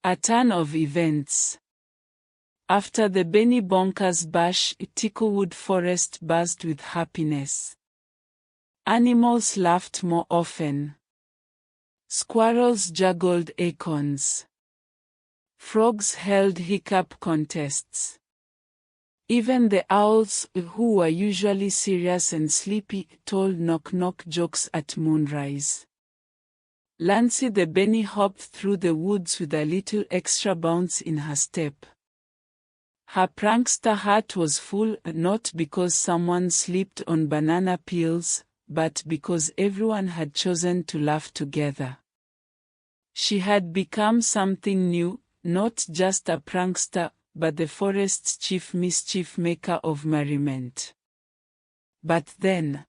A turn of events. After the Benny Bonkers bash, Ticklewood Forest buzzed with happiness. Animals laughed more often. Squirrels juggled acorns. Frogs held hiccup contests. Even the owls, who were usually serious and sleepy, told knock-knock jokes at moonrise. Lansy the Benny hopped through the woods with a little extra bounce in her step. Her prankster heart was full, not because someone slipped on banana peels, but because everyone had chosen to laugh together. She had become something new, not just a prankster, but the forest's chief mischief maker of merriment. But then,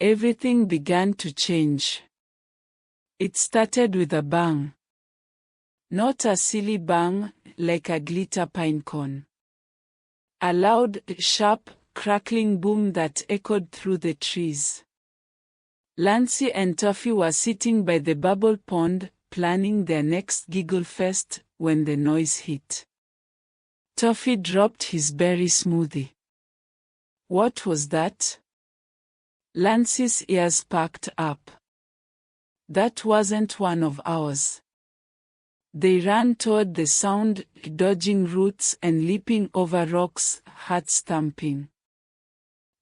everything began to change. It started with a bang. Not a silly bang, like a glitter pine cone. A loud, sharp, crackling boom that echoed through the trees. Lansy and Toffee were sitting by the bubble pond, planning their next giggle fest, when the noise hit. Toffee dropped his berry smoothie. What was that? Lansy's ears perked up. That wasn't one of ours. They ran toward the sound, dodging roots and leaping over rocks, hearts thumping.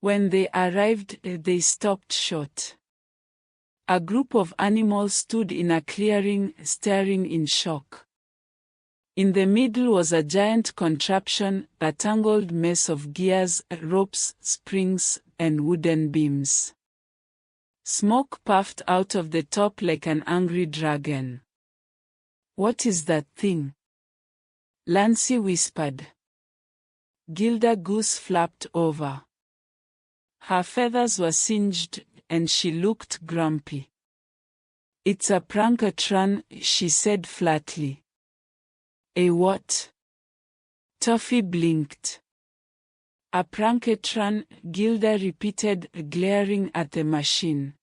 When they arrived, they stopped short. A group of animals stood in a clearing, staring in shock. In the middle was a giant contraption, a tangled mess of gears, ropes, springs, and wooden beams. Smoke puffed out of the top like an angry dragon. "What is that thing?" Lansy whispered. Gilda Goose flapped over. Her feathers were singed, and she looked grumpy. "It's a prankatron," she said flatly. "A what?" Toffee blinked. "A prankatron," Gilda repeated, glaring at the machine.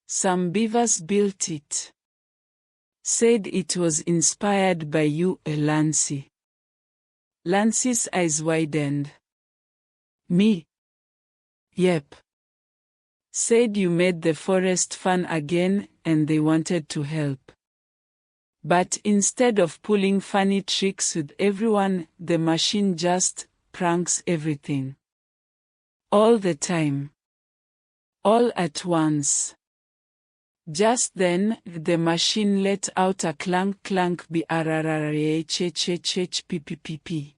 "Some beavers built it. Said it was inspired by you, Lansy." Lansy's eyes widened. "Me?" "Yep. Said you made the forest fun again, and they wanted to help. But instead of pulling funny tricks with everyone, the machine just pranks everything. All the time. All at once." Just then, the machine let out a clank-clank brrrrhhhhpp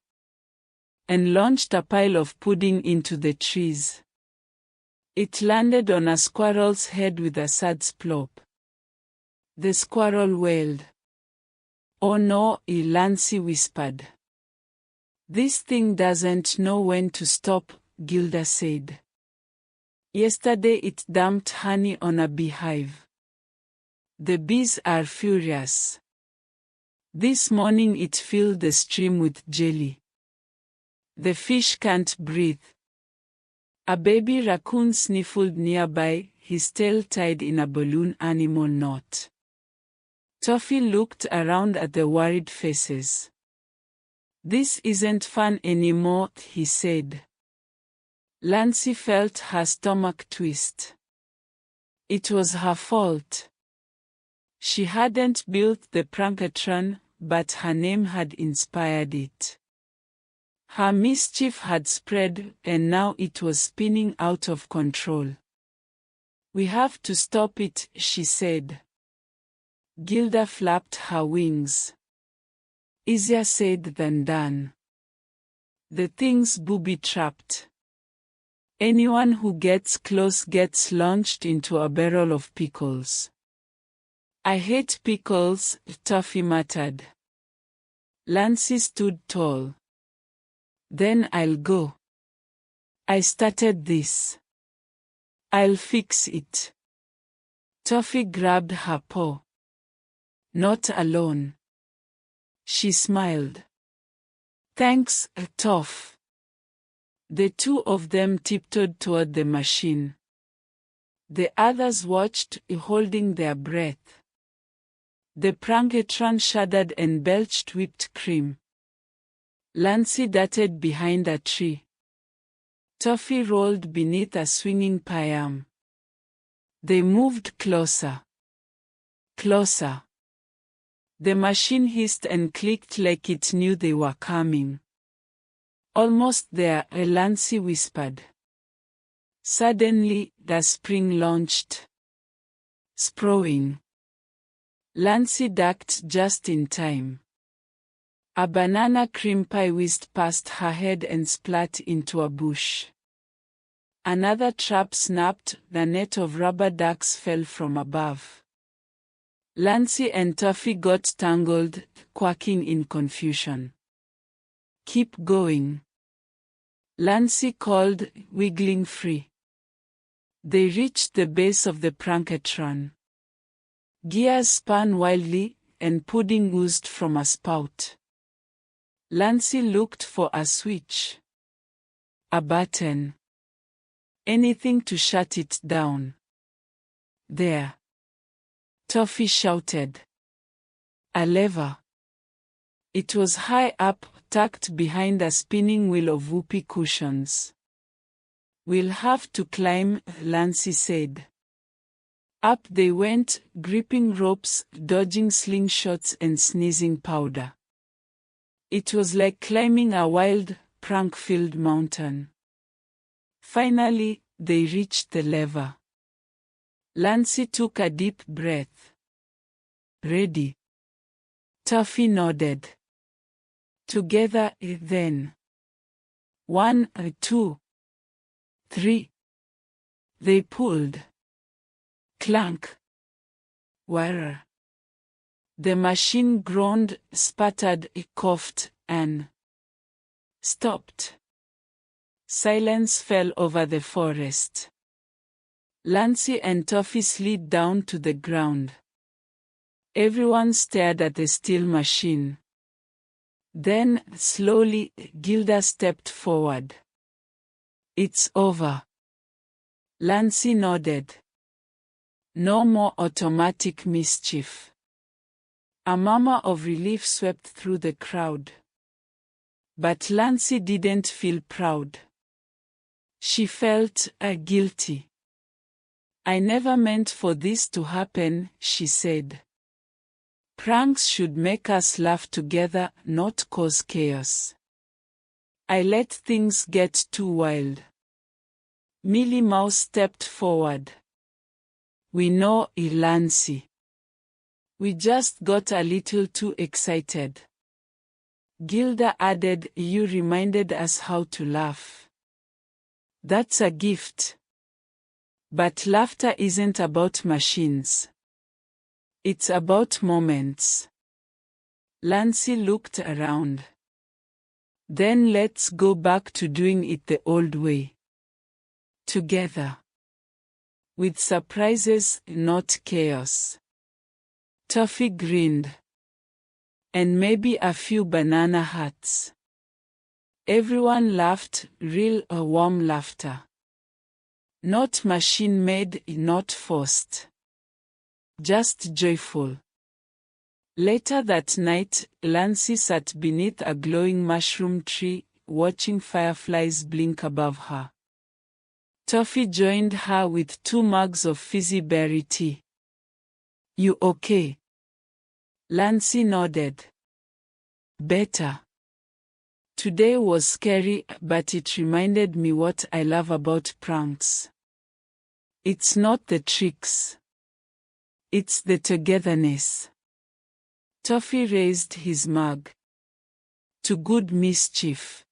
and launched a pile of pudding into the trees. It landed on a squirrel's head with a sad splop. The squirrel wailed. "Oh no," Lansy whispered. "This thing doesn't know when to stop," Gilda said. "Yesterday it dumped honey on a beehive. The bees are furious. This morning it filled the stream with jelly. The fish can't breathe." A baby raccoon sniffled nearby, his tail tied in a balloon animal knot. Toffee looked around at the worried faces. "This isn't fun anymore," he said. Lansy felt her stomach twist. It was her fault. She hadn't built the prankatron, but her name had inspired it. Her mischief had spread, and now it was spinning out of control. "We have to stop it," she said. Gilda flapped her wings. "Easier said than done. The thing's booby-trapped. Anyone who gets close gets launched into a barrel of pickles." "I hate pickles," Toffee muttered. Lansy stood tall. "Then I'll go. I started this. I'll fix it." Toffee grabbed her paw. "Not alone." She smiled. "Thanks, Toff." The two of them tiptoed toward the machine. The others watched, holding their breath. The pranketron shuddered and belched whipped cream. Lansy darted behind a tree. Toffee rolled beneath a swinging palm. They moved closer. Closer. The machine hissed and clicked like it knew they were coming. Almost there, Lansy whispered. Suddenly, the spring launched. Sprawling. Lansy ducked just in time. A banana cream pie whizzed past her head and splat into a bush. Another trap snapped, the net of rubber ducks fell from above. Lansy and Toffee got tangled, quacking in confusion. Keep going. Lansy called, wiggling free. They reached the base of the pranketron. Gears spun wildly, and pudding oozed from a spout. Lansy looked for a switch. A button. Anything to shut it down. There. Toffee shouted. A lever. It was high up, tucked behind a spinning wheel of whoopee cushions. We'll have to climb, Lansy said. Up they went, gripping ropes, dodging slingshots and sneezing powder. It was like climbing a wild, prank-filled mountain. Finally, they reached the lever. Lansy took a deep breath. Ready? Toffee nodded. Together, then. 1, 2, 3. They pulled. Clank. Whirr. The machine groaned, sputtered, coughed, and stopped. Silence fell over the forest. Lansy and Toffee slid down to the ground. Everyone stared at the steel machine. Then, slowly, Gilda stepped forward. It's over. Lansy nodded. No more automatic mischief. A murmur of relief swept through the crowd. But Lansy didn't feel proud. She felt guilty. I never meant for this to happen, she said. Pranks should make us laugh together, not cause chaos. I let things get too wild. Millie Mouse stepped forward. We know, Lansy. We just got a little too excited. Gilda added, you reminded us how to laugh. That's a gift. But laughter isn't about machines. It's about moments. Lansy looked around. Then let's go back to doing it the old way. Together. With surprises, not chaos. Toffee grinned. And maybe a few banana hats. Everyone laughed, real warm laughter. Not machine-made, not forced. Just joyful. Later that night, Lansy sat beneath a glowing mushroom tree, watching fireflies blink above her. Toffee joined her with 2 mugs of fizzy berry tea. You okay? Lansy nodded. Better. Today was scary, but it reminded me what I love about pranks. It's not the tricks. It's the togetherness. Toffee raised his mug. To good mischief.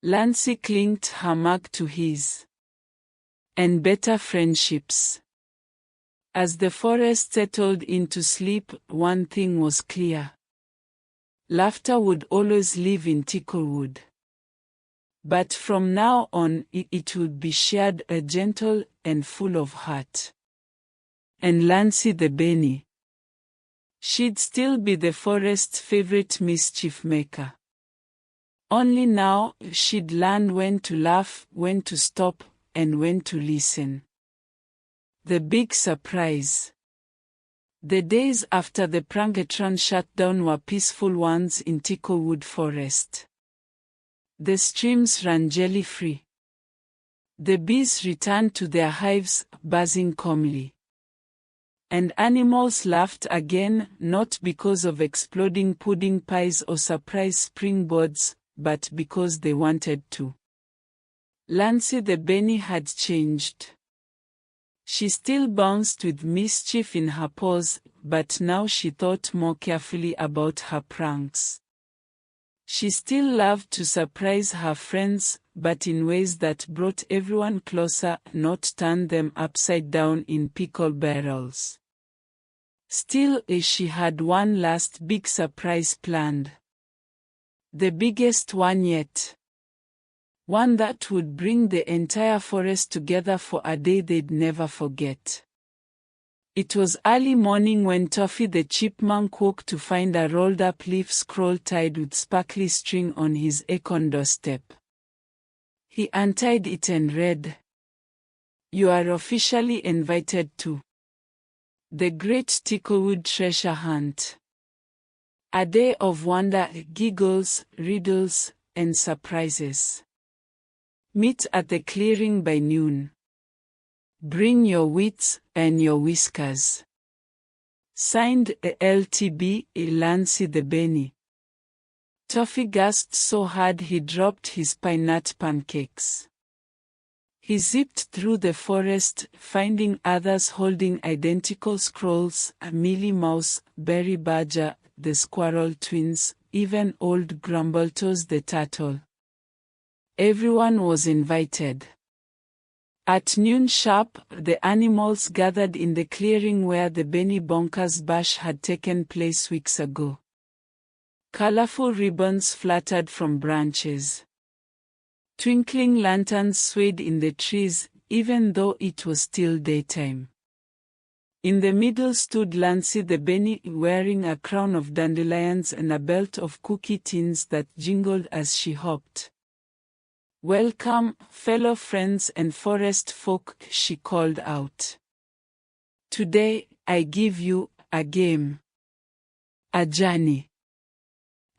Lansy clinked her mug to his. And better friendships. As the forest settled into sleep, one thing was clear. Laughter would always live in Ticklewood. But from now on, it would be shared, gentle, and full of heart. And Lansy the bunny. She'd still be the forest's favorite mischief maker. Only now, she'd learn when to laugh, when to stop, and when to listen. The big surprise. The days after the Prangetron shutdown were peaceful ones in Ticklewood Forest. The streams ran jelly-free. The bees returned to their hives, buzzing calmly. And animals laughed again, not because of exploding pudding pies or surprise springboards, but because they wanted to. Lansy the bunny had changed. She still bounced with mischief in her paws, but now she thought more carefully about her pranks. She still loved to surprise her friends, but in ways that brought everyone closer, not turn them upside down in pickle barrels. Still, she had one last big surprise planned. The biggest one yet. One that would bring the entire forest together for a day they'd never forget. It was early morning when Toffee the chipmunk woke to find a rolled-up leaf scroll tied with sparkly string on his acorn doorstep. He untied it and read, "You are officially invited to the Great Ticklewood Treasure Hunt. A day of wonder, giggles, riddles, and surprises. Meet at the clearing by noon. Bring your wits and your whiskers." Signed LTB, Lansy the bunny. Toffee gasped so hard he dropped his pine nut pancakes. He zipped through the forest, finding others holding identical scrolls, Millie Mouse, Berry Badger, the Squirrel Twins, even old Grumbletoes the turtle. Everyone was invited. At noon sharp, the animals gathered in the clearing where the Benny Bonkers bash had taken place weeks ago. Colorful ribbons fluttered from branches. Twinkling lanterns swayed in the trees, even though it was still daytime. In the middle stood Lansy the bunny, wearing a crown of dandelions and a belt of cookie tins that jingled as she hopped. "Welcome, fellow friends and forest folk," she called out. "Today, I give you a game. A journey.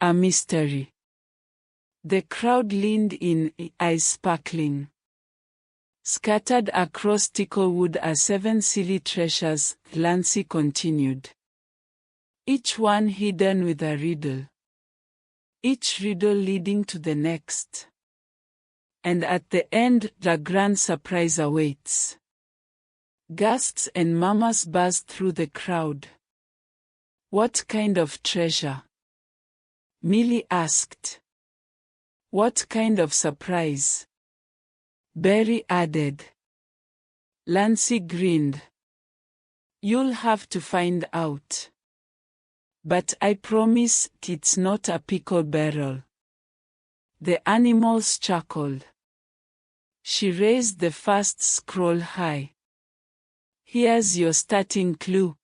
A mystery." The crowd leaned in, eyes sparkling. "Scattered across Ticklewood are 7 silly treasures," Lansy continued. "Each one hidden with a riddle. Each riddle leading to the next. And at the end, the grand surprise awaits." Gasps and murmurs buzzed through the crowd. "What kind of treasure?" Millie asked. "What kind of surprise?" Berry added. Lansy grinned. "You'll have to find out. But I promise, it's not a pickle barrel." The animals chuckled. She raised the first scroll high. "Here's your starting clue.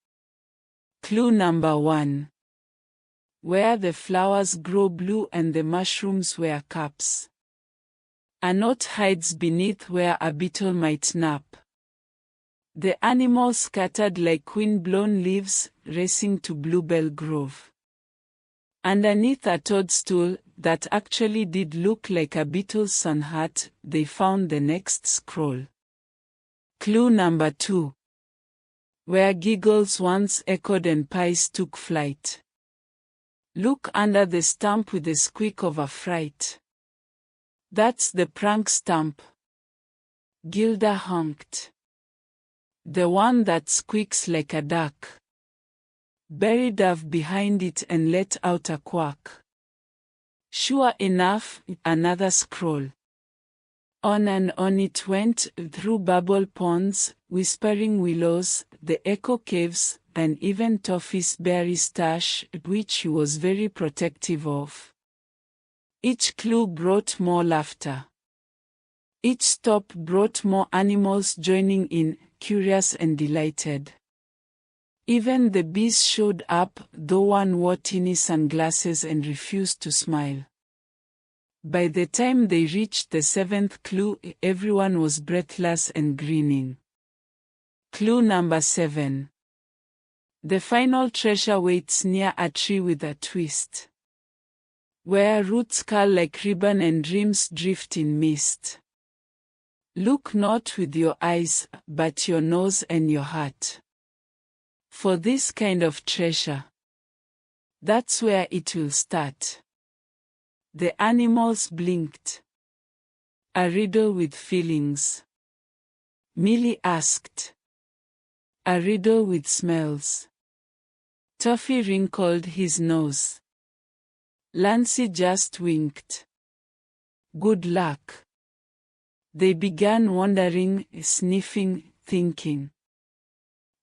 Clue number 1. Where the flowers grow blue and the mushrooms wear caps. A knot hides beneath where a beetle might nap." The animals scattered like wind-blown leaves, racing to Bluebell Grove. Underneath a toadstool, that actually did look like a beetle's sun hat, they found the next scroll. Clue number 2. Where giggles once echoed and pies took flight. Look under the stump with the squeak of affright. That's the prank stump. Gilda honked. The one that squeaks like a duck. Berry dove behind it and let out a quack. Sure enough, another scroll. On and on it went, through bubble ponds, whispering willows, the echo caves, and even Toffee's berry stash, which he was very protective of. Each clue brought more laughter. Each stop brought more animals joining in, curious and delighted. Even the bees showed up, though one wore teeny sunglasses and refused to smile. By the time they reached the 7th clue, everyone was breathless and grinning. Clue number 7. The final treasure waits near a tree with a twist, where roots curl like ribbon and dreams drift in mist. Look not with your eyes, but your nose and your heart. For this kind of treasure, that's where it will start. The animals blinked. A riddle with feelings. Millie asked. A riddle with smells. Toffee wrinkled his nose. Lansy just winked. Good luck. They began wondering, sniffing, thinking.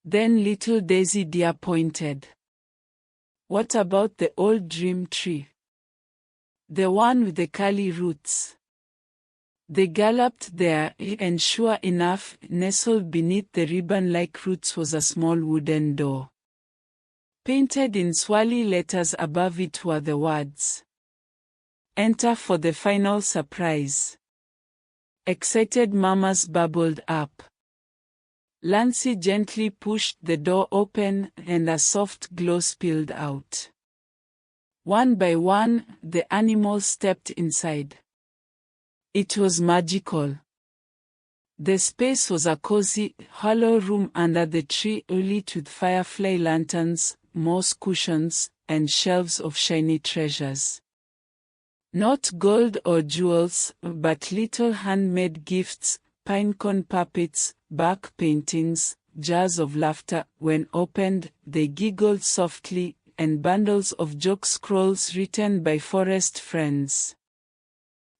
Then little Daisy Deer pointed. What about the old dream tree? The one with the curly roots. They galloped there, and sure enough, nestled beneath the ribbon-like roots was a small wooden door. Painted in swirly letters above it were the words, "Enter for the final surprise." Excited mamas bubbled up. Lansy gently pushed the door open, and a soft glow spilled out. One by one, the animals stepped inside. It was magical. The space was a cozy, hollow room under the tree lit with firefly lanterns, moss cushions, and shelves of shiny treasures. Not gold or jewels, but little handmade gifts, pinecone puppets, bark paintings, jars of laughter. When opened, they giggled softly, and bundles of joke scrolls written by forest friends.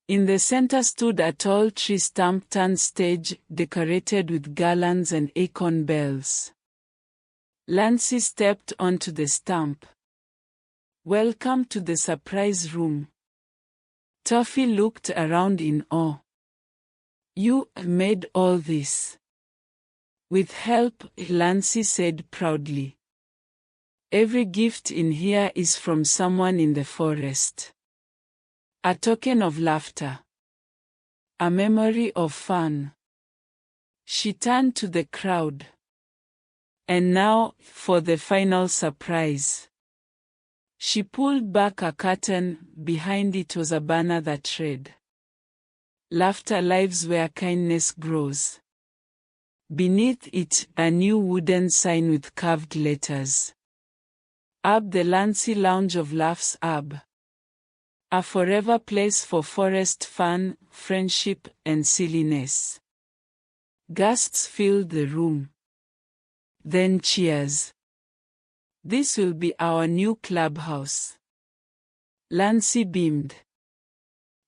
In the center stood a tall tree stump turned stage, decorated with garlands and acorn bells. Lansy stepped onto the stump. Welcome to the surprise room. Toffee looked around in awe. You made all this. With help, Lansy said proudly. Every gift in here is from someone in the forest. A token of laughter. A memory of fun. She turned to the crowd. And now, for the final surprise. She pulled back a curtain. Behind it was a banner that read, "Laughter lives where kindness grows." Beneath it, a new wooden sign with carved letters. Ab the Lansy Lounge of Laughs Ab. A forever place for forest fun, friendship, and silliness. Gasps filled the room. Then cheers. This will be our new clubhouse. Lansy beamed.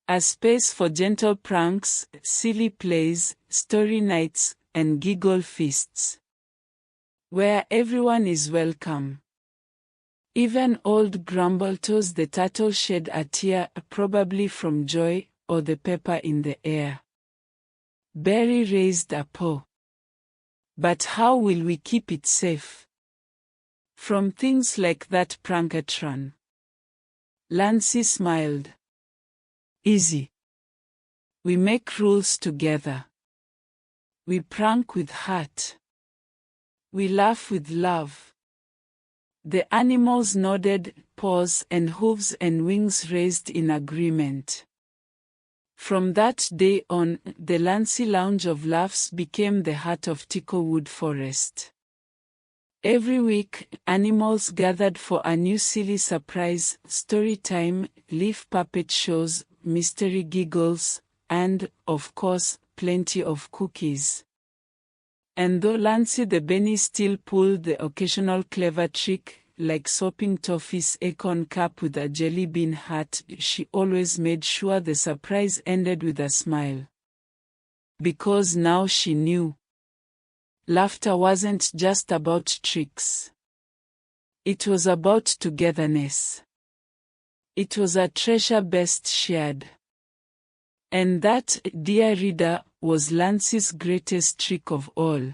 A space for gentle pranks, silly plays, story nights, and giggle feasts. Where everyone is welcome. Even old Grumbletoes the turtle shed a tear, probably from joy, or the pepper in the air. Berry raised a paw. But how will we keep it safe? From things like that prankatron. Lansy smiled. Easy. We make rules together. We prank with heart. We laugh with love. The animals nodded, paws and hooves and wings raised in agreement. From that day on, the Lansy Lounge of Laughs became the heart of Ticklewood Forest. Every week, animals gathered for a new silly surprise, story time, leaf puppet shows, mystery giggles, and, of course, plenty of cookies. And though Lansy the bunny still pulled the occasional clever trick, like sopping Toffee's acorn cup with a jelly bean hat, she always made sure the surprise ended with a smile. Because now she knew. Laughter wasn't just about tricks. It was about togetherness. It was a treasure best shared. And that, dear reader, was Lansy's greatest trick of all.